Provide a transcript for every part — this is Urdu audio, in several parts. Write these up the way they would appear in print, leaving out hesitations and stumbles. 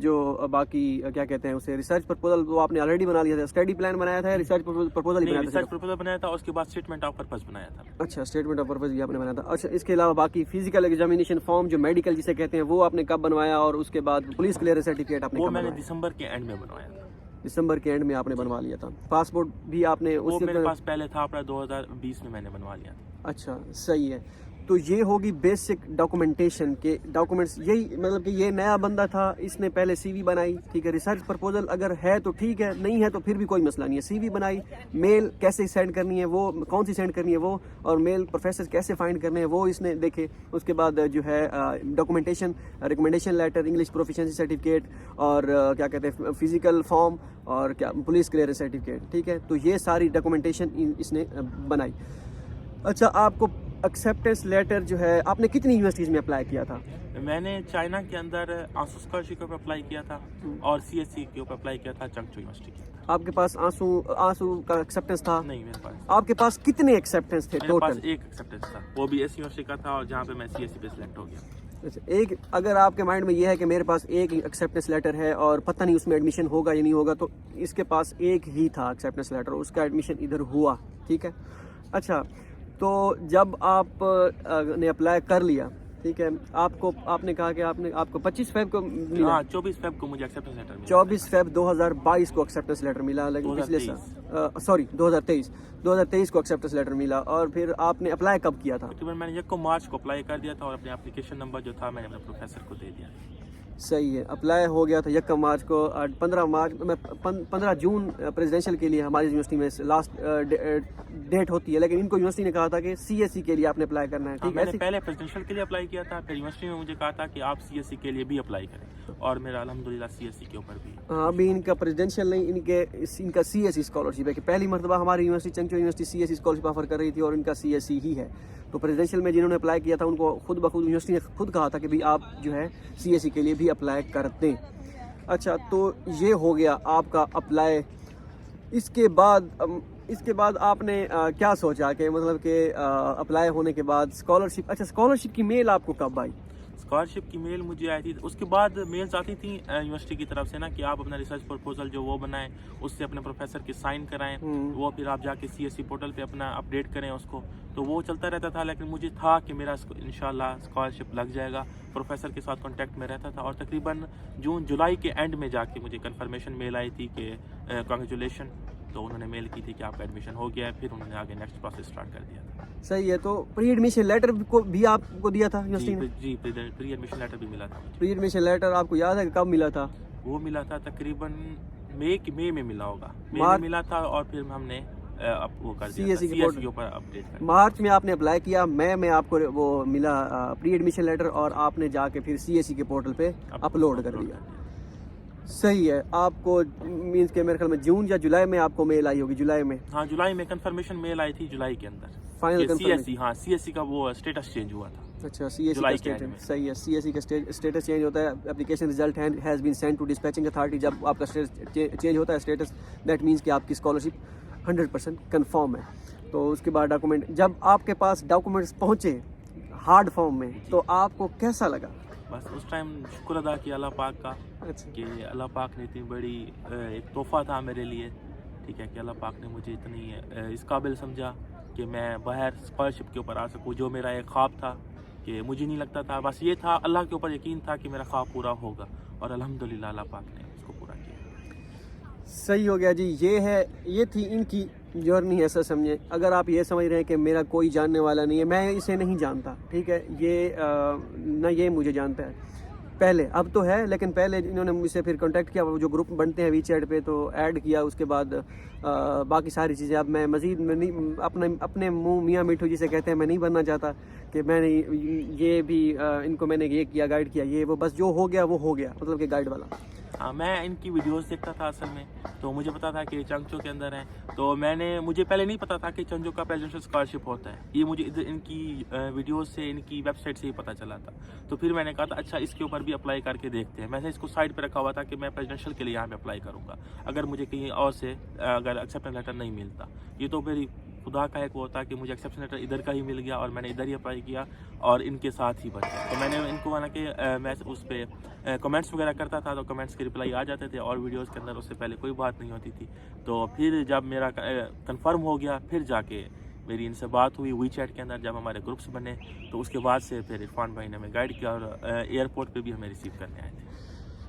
جو باقی کیا کہتے ہیں اسے ریسرچ پرپوزل وہ آپ نے آلریڈی بنا لیا تھا, اسٹڈی پلان بنایا تھا, ریسرچ پرپوزل ہی بنایا تھا؟ ریسرچ پرپوزل بنایا تھا, اس کے بعد اسٹیٹمنٹ آف پرپز بنایا تھا. اچھا اسٹیٹمنٹ آف پرپز بھی آپ نے بنایا تھا. اچھا اس کے علاوہ باقی فزیکل ایگزامینیشن فارم جو میڈیکل جسے کہتے ہیں وہ آپ نے کب بنوایا, اور اس کے بعد پولیس کلیئرنس سرٹیفکیٹ آپ نے وہ کب میں نے بنوایا؟ دسمبر کے اینڈ میں بنوایا تھا. دسمبر کے اینڈ میں آپ نے بنوا لیا تھا. پاسپورٹ بھی آپ نے وہ اس میرے پاس پہلے تھا, اپنا 2020 میں نے بنوا لیا تھا. اچھا صحیح ہے. تو یہ ہوگی بیسک ڈاکومنٹیشن کے ڈاکومنٹس, یہی مطلب کہ یہ نیا بندہ تھا, اس نے پہلے سی وی بنائی, ٹھیک ہے, ریسرچ پرپوزل اگر ہے تو ٹھیک ہے, نہیں ہے تو پھر بھی کوئی مسئلہ نہیں ہے. سی وی بنائی, میل کیسے سینڈ کرنی ہے وہ, کون سی سینڈ کرنی ہے وہ, اور میل پروفیسر کیسے فائنڈ کرنے ہیں وہ اس نے دیکھے. اس کے بعد جو ہے documentation, recommendation letter, English proficiency certificate, اور کیا کہتے ہیں فزیکل فارم, اور کیا پولیس کلیئرنس سرٹیفکیٹ, ٹھیک ہے. تو یہ ساری ڈاکومنٹیشن اس نے بنائی. اچھا آپ کو ایکسیپٹنس لیٹر جو ہے آپ نے کتنی یونیورسٹیز میں اپلائی کیا تھا؟ میں نے چائنا کے اندر آنسو اسکالرشپ کے اوپر اپلائی کیا تھا, اور سی ایس سی کے اوپر اپلائی کیا تھا, چنگچو یونیورسٹی کے. آپ کے پاس آنسو کا ایکسیپٹنس تھا؟ نہیں میرے پاس. آپ کے پاس کتنے ایکسیپٹنس تھے میرے پاس ٹوٹل؟ ایک ایکسیپٹنس تھا, وہ بھی ایس یونیورسٹی کا تھا, اور جہاں پہ میں سی ایس سی پہ سلیکٹ ہو گیا. اچھا ایک, اگر آپ کے مائنڈ میں یہ ہے کہ میرے پاس ایک ایکسیپٹنس لیٹر ہے اور پتہ نہیں اس میں ایڈمیشن ہوگا یا نہیں ہوگا, تو اس کے پاس ایک ہی تھا ایکسیپٹنس لیٹر, اس کا ایڈمیشن ادھر ہوا, ٹھیک ہے. اچھا تو جب آپ نے اپلائی کر لیا, ٹھیک ہے, آپ نے کہا کہ آپ کو 25 فیب کو ملا؟ ہاں 24 فیب کو مجھے ایکسیپٹنس لیٹر ملا. 24 فیب 2022 کو ایکسیپٹنس لیٹر ملا, لیکن پچھلے سال سوری 2023 کو ایکسیپٹنس لیٹر ملا. اور پھر آپ نے اپلائی کب کیا تھا؟ تقریباً میں نے 1 مارچ کو اپلائی کر دیا تھا, اور اپنے اپلیکیشن نمبر جو تھا میں نے اپنے پروفیسر کو دے دیا. صحیح ہے, اپلائی ہو گیا تھا 1 مارچ کو. 15 جون پریزیڈینشیل کے لیے ہماری یونیورسٹی میں لاسٹ ڈیٹ ہوتی ہے, لیکن ان کو یونیورسٹی نے کہا تھا کہ سی ایس سی کے لیے آپ نے اپلائی کرنا ہے, ٹھیک ہے. میں نے پہلے پریزیڈینشیل کے لیے اپلائی کیا تھا, پھر یونیورسٹی میں مجھے کہا تھا کہ آپ سی ایس سی کے لیے بھی اپلائی کریں, اور میرا الحمدللہ سی ایس سی کے اوپر بھی. ہاں ابھی ان کا پریزیڈینشیل نہیں, ان کا سی ایس سی اسکالرشپ ہے, کہ پہلی مرتبہ ہماری university Changzhou university C S C scholarship offer کر رہی تھی, اور ان کا سی ایس سی ہی ہے. تو پریزیڈینشیل میں جنہوں نے اپلائی کیا تھا ان کو خود بخود یونیورسٹی نے خود کہا تھا کہ بھائی آپ جو ہے سی ایس سی کے لیے بھی اپلائی کر دیں. اچھا تو یہ ہو گیا آپ کا اپلائی. اس کے بعد آپ نے کیا سوچا کہ مطلب کہ اپلائی ہونے کے بعد اسکالرشپ, اچھا اسکالرشپ کی میل آپ کو کب آئی؟ اسکالرشپ کی میل مجھے آئی تھی, اس کے بعد میلز آتی تھیں یونیورسٹی کی طرف سے نا, کہ آپ اپنا ریسرچ پرپوزل جو وہ بنائیں, اس سے اپنے پروفیسر کے سائن کرائیں, وہ پھر آپ جا کے سی ایس سی پورٹل پہ اپنا اپڈیٹ کریں اس کو. تو وہ چلتا رہتا تھا, لیکن مجھے تھا کہ میرا انشاءاللہ اسکالرشپ لگ جائے گا. پروفیسر کے ساتھ کانٹیکٹ میں رہتا تھا, اور تقریباً جون جولائی کے اینڈ میں جا کے مجھے کنفرمیشن میل آئی تھی کہ کنگریچولیشن. تو انہوں نے میل کی تھی کہ آپ کا ایڈمیشن ہو گیا ہے, پھر انہوں نے آگے نیکسٹ پروسیس اسٹارٹ کر دیا تھا. صحیح ہے. تو پری ایڈمیشن لیٹر کو بھی آپ کو دیا تھا یونیورسٹی نے؟ جی پری ایڈمیشن لیٹر بھی ملا تھا. پری ایڈمیشن لیٹر آپ کو یاد ہے کہ کب ملا تھا؟ وہ ملا تھا تقریباً مئی میں ملا ہوگا, مئی میں ملا تھا, اور پھر ہم نے وہ کر دیا سی ایس سی کے اوپر اپڈیٹ کر. مارچ میں آپ نے اپلائی کیا, مئی میں آپ کو وہ ملا پری ایڈمیشن لیٹر, اور آپ نے جا کے پھر سی ایس سی کے پورٹل پہ اپلوڈ کر دیا. صحیح ہے. آپ کو مینس کہ میرے خیال میں جون یا جولائی میں آپ کو میل آئی ہوگی, جولائی میں. ہاں جولائی میں کنفرمیشن میل آئی تھی, جولائی کے اندر فائنل سی ایس سی, ہاں سی ایس سی کا وہ اسٹیٹس چینج ہوا تھا. اچھا سی ایس سی کا اسٹیٹس, صحیح ہے, سی ایس سی کا اسٹیٹس چینج ہوتا ہے. Application result has been send to dispatching authority. جب آپ کا اسٹیٹس چینج ہوتا ہے اسٹیٹس, دیٹ مینس کہ آپ کی اسکالرشپ 100% کنفرم ہے. تو اس کے بعد ڈاکومنٹ, جب آپ کے پاس ڈاکومنٹس پہنچے ہارڈ فارم میں, تو آپ کو کیسا لگا؟ بس اس ٹائم شکر ادا کیا اللہ پاک کا, کہ اللہ پاک نے اتنی بڑی ایک تحفہ تھا میرے لیے, ٹھیک ہے, کہ اللہ پاک نے مجھے اتنی اس قابل سمجھا کہ میں باہر اسکالرشپ کے اوپر آ سکوں. جو میرا ایک خواب تھا کہ مجھے نہیں لگتا تھا, بس یہ تھا, اللہ کے اوپر یقین تھا کہ میرا خواب پورا ہوگا, اور الحمدللہ اللہ پاک نے اس کو پورا کیا. صحیح ہو گیا جی. یہ تھی ان کی جرنی, ایسا سمجھیں. اگر آپ یہ سمجھ رہے ہیں کہ میرا کوئی جاننے والا نہیں ہے, میں اسے نہیں جانتا, ٹھیک ہے, نہ یہ مجھے جانتا ہے پہلے, اب تو ہے, لیکن پہلے انہوں نے مجھ سے پھر کانٹیکٹ کیا, وہ جو گروپ بنتے ہیں وی چیٹ پہ, تو ایڈ کیا. اس کے بعد باقی ساری چیزیں اب میں مزید اپنے منہ میاں میٹھو جسے کہتے ہیں, میں نہیں بننا چاہتا کہ میں نے یہ بھی ان کو میں نے یہ کیا, گائیڈ کیا, یہ وہ, بس جو ہو گیا وہ ہو گیا, مطلب کہ گائیڈ والا. ہاں میں ان کی ویڈیوز دیکھتا تھا اصل میں, تو مجھے پتا تھا کہ چنگچو کے اندر ہیں. تو مجھے پہلے نہیں پتا تھا کہ چنگچو کا پریزیڈنشل اسکالرشپ ہوتا ہے. یہ مجھے ان کی ویڈیوز سے, ان کی ویب سائٹ سے ہی پتا چلا تھا. تو پھر میں نے کہا تھا اچھا اس کے اوپر بھی اپلائی کر کے دیکھتے ہیں. میں نے اس کو سائڈ پہ رکھا ہوا تھا کہ میں پریزیڈنشل کے لیے یہاں پہ اپلائی کروں گا, اگر مجھے کہیں اور سے اگر ایکسیپٹنس لیٹر نہیں ملتا. یہ تو میری خدا کا ایک وہ ہوتا ہے کہ مجھے ایکسیپشن لیٹر ادھر کا ہی مل گیا اور میں نے ادھر ہی اپلائی کیا اور ان کے ساتھ ہی بن گیا. تو میں نے ان کو کہ میں اس پہ کمنٹس وغیرہ کرتا تھا تو کمنٹس کے رپلائی آ جاتے تھے اور ویڈیوز کے اندر اس سے پہلے کوئی بات نہیں ہوتی تھی. تو پھر جب میرا کنفرم ہو گیا پھر جا کے میری ان سے بات ہوئی وی چیٹ کے اندر, جب ہمارے گروپس بنے تو اس کے بعد سے پھر عرفان بھائی نے ہمیں گائیڈ کیا اور ایئرپورٹ پہ بھی ہمیں ریسیو کرنے آئے تھے.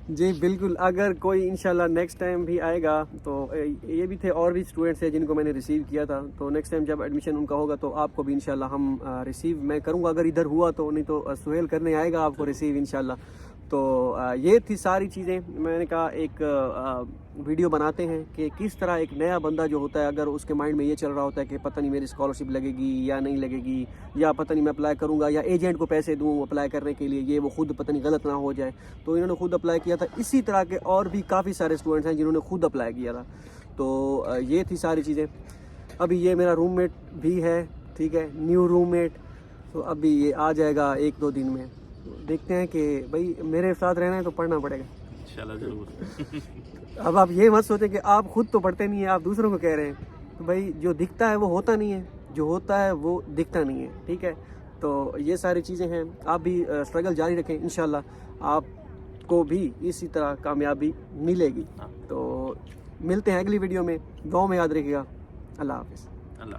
جی بالکل, اگر کوئی انشاءاللہ نیکسٹ ٹائم بھی آئے گا تو یہ بھی تھے اور بھی اسٹوڈنٹس ہیں جن کو میں نے ریسیو کیا تھا, تو نیکسٹ ٹائم جب ایڈمیشن ان کا ہوگا تو آپ کو بھی انشاءاللہ ہم ریسیو میں کروں گا اگر ادھر ہوا تو, نہیں تو سہیل کرنے آئے گا آپ کو ریسیو انشاءاللہ. تو یہ تھی ساری چیزیں. میں نے کہا ایک ویڈیو بناتے ہیں کہ کس طرح ایک نیا بندہ جو ہوتا ہے اگر اس کے مائنڈ میں یہ چل رہا ہوتا ہے کہ پتہ نہیں میری اسکالرشپ لگے گی یا نہیں لگے گی, یا پتہ نہیں میں اپلائی کروں گا یا ایجنٹ کو پیسے دوں اپلائی کرنے کے لیے, یہ وہ خود پتہ نہیں غلط نہ ہو جائے. تو انہوں نے خود اپلائی کیا تھا. اسی طرح کے اور بھی کافی سارے اسٹوڈنٹس ہیں جنہوں نے خود اپلائی کیا تھا. تو یہ تھی ساری چیزیں. ابھی یہ میرا روم میٹ بھی ہے, ٹھیک ہے, نیو روم میٹ. تو ابھی یہ آ جائے گا 1-2 دن میں. دیکھتے ہیں کہ بھائی میرے ساتھ رہنا ہے تو پڑھنا پڑے گا انشاءاللہ ضرور. اب آپ یہ مت سوچیں کہ آپ خود تو پڑھتے نہیں ہیں, آپ دوسروں کو کہہ رہے ہیں. تو بھائی جو دکھتا ہے وہ ہوتا نہیں ہے, جو ہوتا ہے وہ دکھتا نہیں ہے, ٹھیک ہے. تو یہ ساری چیزیں ہیں. آپ بھی اسٹرگل جاری رکھیں, انشاءاللہ آپ کو بھی اسی طرح کامیابی ملے گی. تو ملتے ہیں اگلی ویڈیو میں. دعاؤں میں یاد رکھیے گا. اللہ حافظ. اللہ